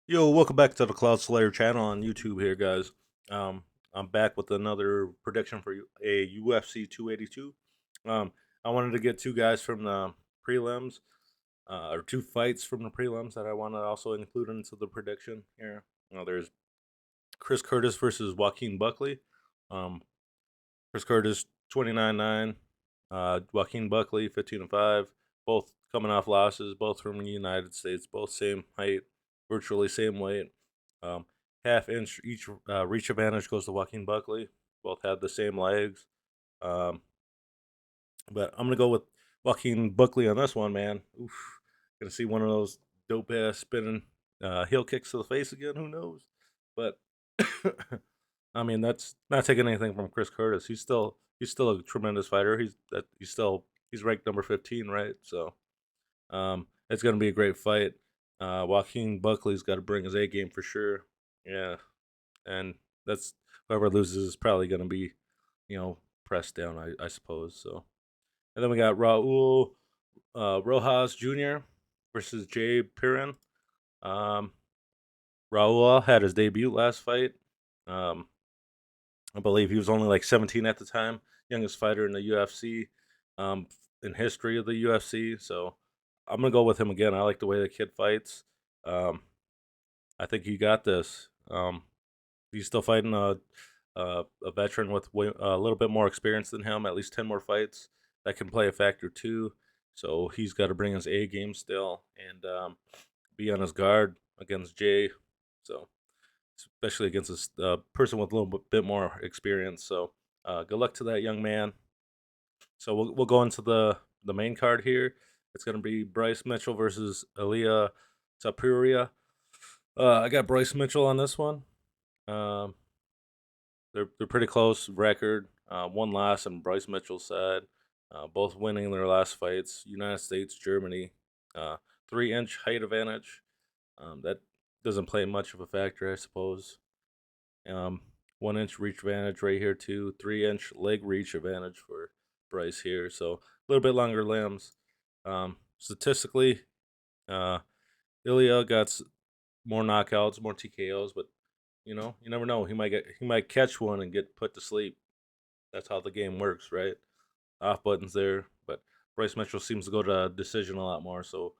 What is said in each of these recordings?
Yo, welcome back to the Cloud Slayer channel on YouTube here, guys. Um, I'm back with another prediction for a UFC 282. Um, I wanted to get two guys from the prelims, or two fights from the prelims that I want to also include into the prediction here. There's Chris Curtis versus Joaquin Buckley. Um, Chris Curtis 29-9, Joaquin Buckley 15-5. Both coming off losses, both from the United States, both same height, virtually same weight. Um, Half inch each reach advantage goes to Joaquin Buckley. Both had the same legs. Um, but I'm gonna go with Joaquin Buckley on this one, man. Oof. Gonna see one of those dope ass spinning heel kicks to the face again. Who knows? But I mean, that's not taking anything from Chris Curtis. He's still a tremendous fighter. He's ranked number 15, right? So it's gonna be a great fight. Joaquin Buckley's got to bring his A game for sure. Yeah, and that's whoever loses is probably gonna be, pressed down, I suppose. So, and then we got Raul Rojas Jr. versus Jay Piran. Um, Raul had his debut last fight. Um, I believe he was only like 17 at the time, youngest fighter in the UFC, um, in history of the UFC. So I'm gonna go with him again. I like the way the kid fights. Um, I think he got this. He's still fighting a veteran with a little bit more experience than him, at least 10 more fights. That can play a factor too. So he's got to bring his A game still and be on his guard against Jay. So especially against a person with a little bit more experience. So good luck to that young man. So we'll go into the main card here. It's going to be Bryce Mitchell versus Elia Tapuria. I got Bryce Mitchell on this one. Um, they're pretty close record. One loss on Bryce Mitchell's side. Both winning their last fights. United States, Germany. 3-inch height advantage. That doesn't play much of a factor, I suppose. 1-inch reach advantage right here too. 3-inch leg reach advantage for Bryce here. So a little bit longer limbs. Statistically, uh, Ilya got more knockouts, more TKOs, but you never know. He might catch one and get put to sleep. That's how the game works, right? Off buttons there, but Bryce Mitchell seems to go to decision a lot more, so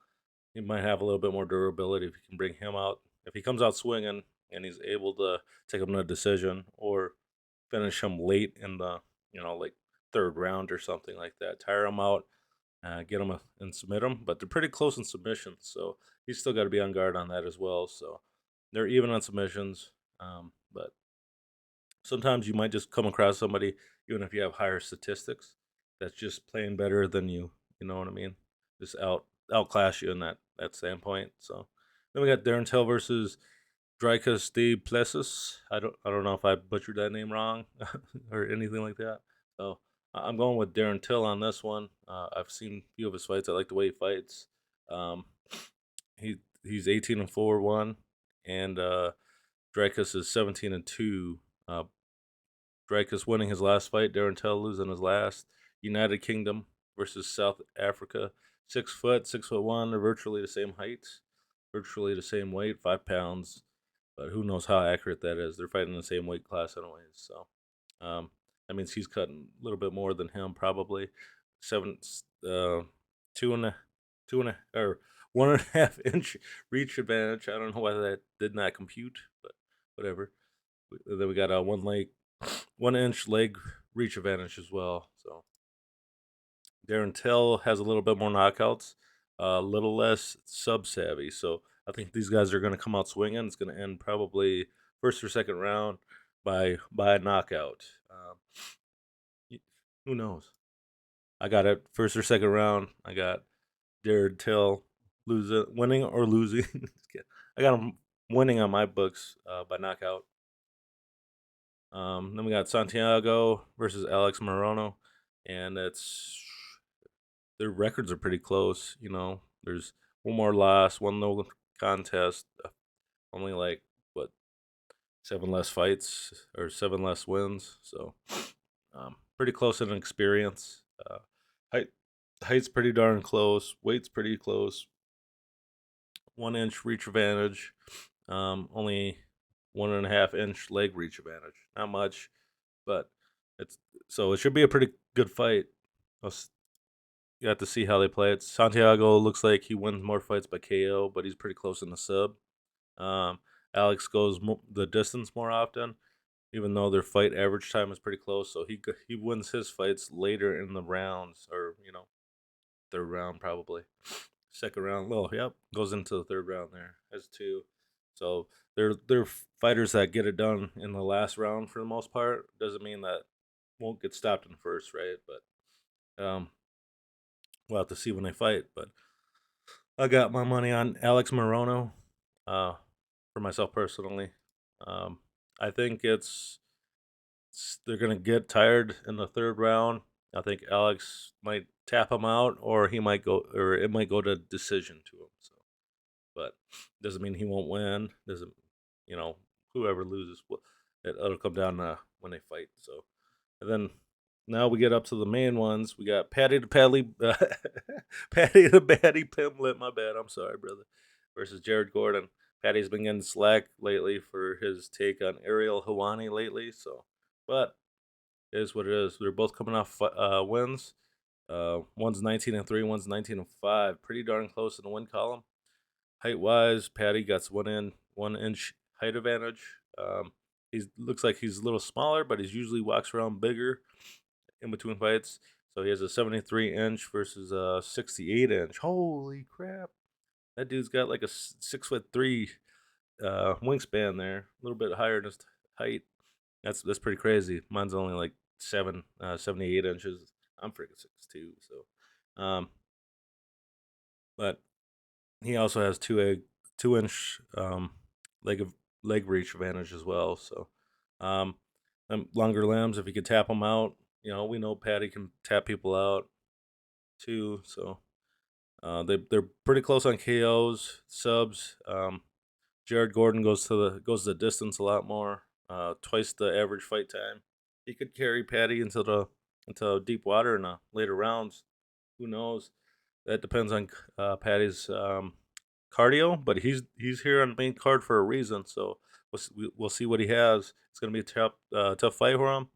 he might have a little bit more durability if you can bring him out. If he comes out swinging and he's able to take him to a decision or finish him late in the, like third round or something like that, tire him out, get him and submit him. But they're pretty close in submissions, so he's still got to be on guard on that as well. So they're even on submissions, but sometimes you might just come across somebody, even if you have higher statistics, that's just playing better than you. You know what I mean? Just outclass you in that standpoint. So then we got Darren Till versus Dricus de Plessis. I don't know if I butchered that name wrong or anything like that. So I'm going with Darren Till on this one. I've seen a few of his fights. I like the way he fights. Um, he's 18-4 one, and Dricus is 17-2. Dreykus winning his last fight, Darren Till losing his last. United Kingdom versus South Africa. 6 foot, 6'1". They're virtually the same height, virtually the same weight, 5 pounds. But who knows how accurate that is? They're fighting the same weight class, anyways. So um, that means he's cutting a little bit more than him, probably seven, two and a, or 1.5 inch reach advantage. I don't know why that did not compute, but whatever. Then we got a 1-inch leg reach advantage as well. So Darren Till has a little bit more knockouts, a little less sub savvy. So I think these guys are going to come out swinging. It's going to end probably first or second round by a knockout. Who knows? I got it first or second round. I got Darren Till winning or losing. I got him winning on my books by knockout. Then we got Santiago versus Alex Morono, and it's their records are pretty close. There's one more loss, one no contest, only like what 7 less fights or 7 less wins. So pretty close in experience. Height height's pretty darn close. Weight's pretty close. 1-inch reach advantage. Only 1.5 inch leg reach advantage. Not much, but it's so it should be a pretty good fight. You have to see how they play it. Santiago looks like he wins more fights by KO, but he's pretty close in the sub. Um, Alex goes the distance more often, even though their fight average time is pretty close. So he wins his fights later in the rounds, or third round probably, second round. Well, yep, goes into the third round there as two. So they're fighters that get it done in the last round for the most part. Doesn't mean that won't get stopped in the first, right? But we'll have to see when they fight. But I got my money on Alex Morono, uh, for myself personally. Um, I think they're gonna get tired in the third round. I think Alex might tap him out, or he might go, or it might go to decision to him. So, but doesn't mean he won't win. Doesn't you know whoever loses, it'll come down to when they fight. So, and then now we get up to the main ones. We got Patty the Paddy, Patty the Batty Pimlet. My bad. I'm sorry, brother. Versus Jared Gordon. Patty's been getting slack lately for his take on Ariel Hawani lately. So, but it is what it is. They're both coming off wins. One's 19-3, one's 19-5. Pretty darn close in the win column. Height wise, Patty got 1 inch height advantage. He looks like he's a little smaller, but he's usually walks around bigger in between fights. So he has a 73 inch versus a 68 inch. Holy crap! That dude's got like a 6'3" wingspan there, a little bit higher in his height. That's pretty crazy. Mine's only like 78 inches. I'm freaking 6'2". So, but he also has 2 inch leg of leg reach advantage as well. So, um, longer limbs. If he could tap them out, we know Patty can tap people out too. So, they're pretty close on KOs, subs. Jared Gordon goes the distance a lot more, twice the average fight time. He could carry Patty into deep water in the later rounds. Who knows? That depends on Patty's cardio, but he's here on the main card for a reason. So we'll see what he has. It's gonna be a tough fight for him.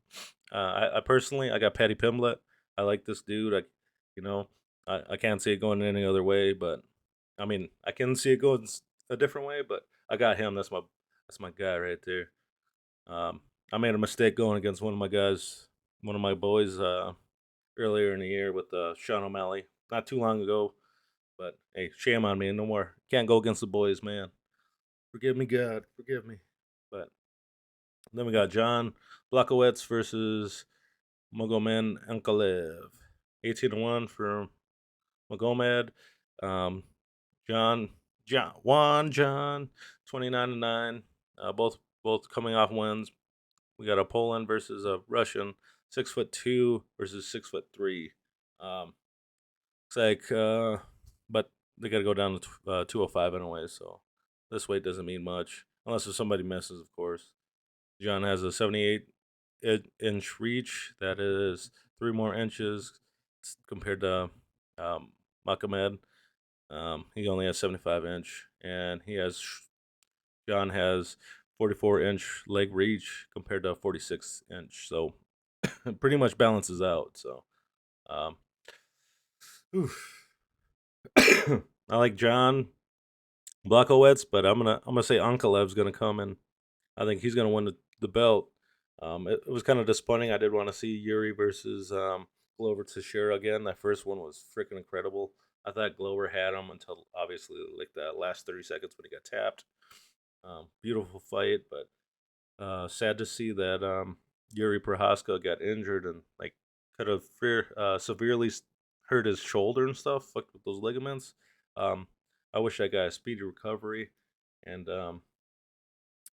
I personally I got Patty Pimblett. I like this dude. You know I can't see it going any other way, but I mean I can see it going a different way. But I got him. That's my guy right there. Um, I made a mistake going against one of my guys, one of my boys, earlier in the year with Sean O'Malley, not too long ago. But hey, shame on me. No more. Can't go against the boys, man. Forgive me, God. Forgive me. But then we got John Blachowicz versus Magomed Ankalev. 18-1 for Magomed. Um, John, 29-9. Both coming off wins. We got a Poland versus a Russian, 6'2" versus 6'3". Looks like, but they got to go down to 205 anyway, so this weight doesn't mean much unless if somebody misses, of course. John has a 78-inch reach. That is 3 more inches compared to um, Makomed. He only has 75-inch, and John has 44-inch leg reach compared to 46-inch. So it pretty much balances out. So, um, I like John Blachowicz, but I'm gonna say Ankalev's gonna come and I think he's gonna win the belt. It was kind of disappointing. I did want to see Yuri versus Glover Teixeira again. That first one was freaking incredible. I thought Glover had him until obviously like that last 30 seconds when he got tapped. Beautiful fight, but sad to see that Yuri Prohaska got injured and like could have severely hurt his shoulder and stuff, fucked with those ligaments. Um, I wish that guy a speedy recovery, and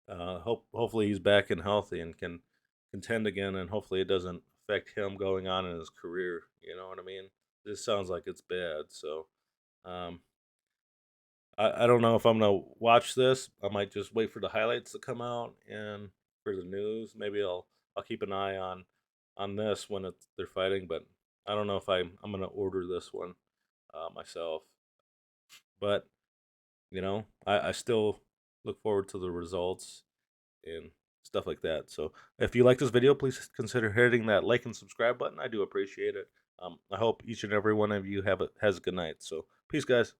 hopefully he's back and healthy and can contend again, and hopefully it doesn't affect him going on in his career. You know what I mean? This sounds like it's bad, so um, I don't know if I'm gonna watch this. I might just wait for the highlights to come out and for the news. Maybe I'll keep an eye on this when they're fighting, but I don't know if I'm gonna order this one myself. But I still look forward to the results and stuff like that. So if you like this video, please consider hitting that like and subscribe button. I do appreciate it. I hope each and every one of you has a good night. So peace, guys.